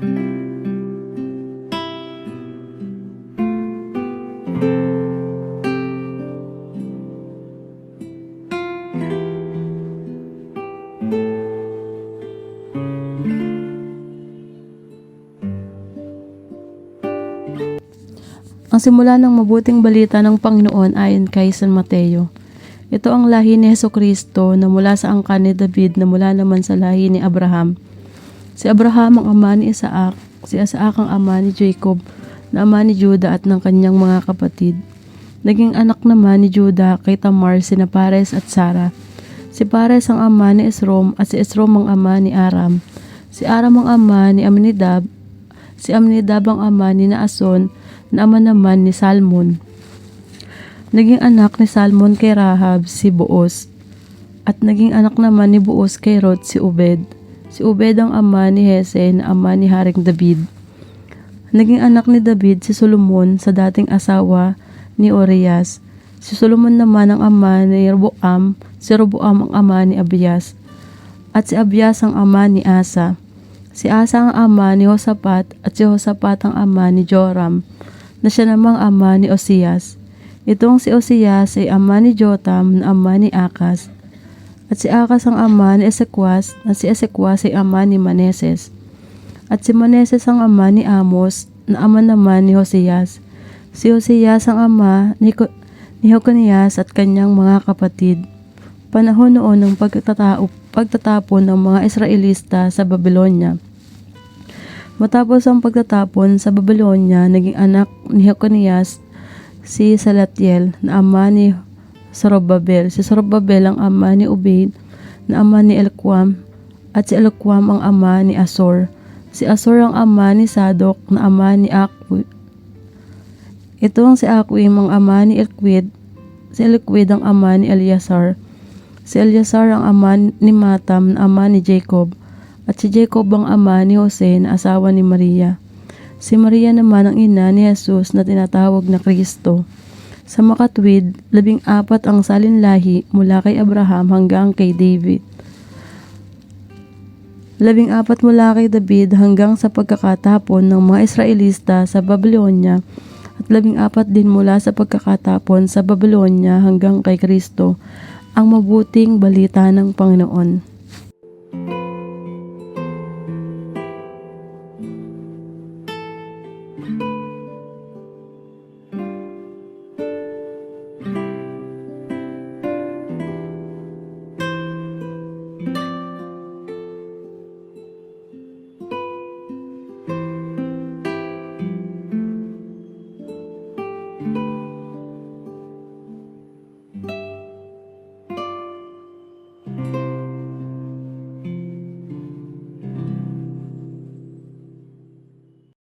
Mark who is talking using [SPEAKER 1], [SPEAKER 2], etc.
[SPEAKER 1] Ang simula ng mabuting balita ng Panginoon ayon kay San Mateo. Ito ang lahi ni Hesukristo na mula sa angkan ni David na mula naman sa lahi ni Abraham. Si Abraham ang ama ni Isaac, si Isaac ang ama ni Jacob, na ama ni Juda at ng kanyang mga kapatid. Naging anak naman ni Juda kay Tamar sina Pares at Sara. Si Pares ang ama ni Esrom at si Esrom ang ama ni Aram. Si Aram ang ama ni Aminadab, si Aminadab ang ama ni Naason, na ama naman ni Salmon. Naging anak ni Salmon kay Rahab si Boaz, at naging anak naman ni Boaz kay Ruth si Obed. Si Obed ang ama ni Hese na ama ni Haring David. Naging anak ni David si Solomon sa dating asawa ni Urias. Si Solomon naman ang ama ni Roboam, si Roboam ang ama ni Abias, at si Abias ang ama ni Asa. Si Asa ang ama ni Josaphat at si Josaphat ang ama ni Joram, na siya namang ama ni Osias. Itong si Osias ay ama ni Jotam na ama ni Akas. At si Akas ang ama ni Esekwas, na si Esekwas ay ama ni Maneses. At si Maneses ang ama ni Amos, na ama naman ni Hosias. Si Hosias ang ama ni Jeconias at kanyang mga kapatid. Panahon noon ng pagtatapon ng mga Israelista sa Babylonia. Matapos ang pagtatapon sa Babylonia, naging anak ni Jeconias si Salatiel na ama ni Zorobabel. Si Zorobabel ang ama ni Obed na ama ni Elquam, at si Elquam ang ama ni Asor. Si Asor ang ama ni Sadok na ama ni Aqui. Ito ang si Aquim ang ama ni Elquid. Si Elquid ang ama ni Eleazar. Si Eleazar ang ama ni Matam na ama ni Jacob. At si Jacob ang ama ni Jose na asawa ni Maria. Si Maria naman ang ina ni Jesus na tinatawag na Kristo. Sa makatwid, 14 ang salinlahi mula kay Abraham hanggang kay David. 14 mula kay David hanggang sa pagkakatapon ng mga Israelista sa Babylonia, at 14 din mula sa pagkakatapon sa Babylonia hanggang kay Kristo, ang mabuting balita ng Panginoon.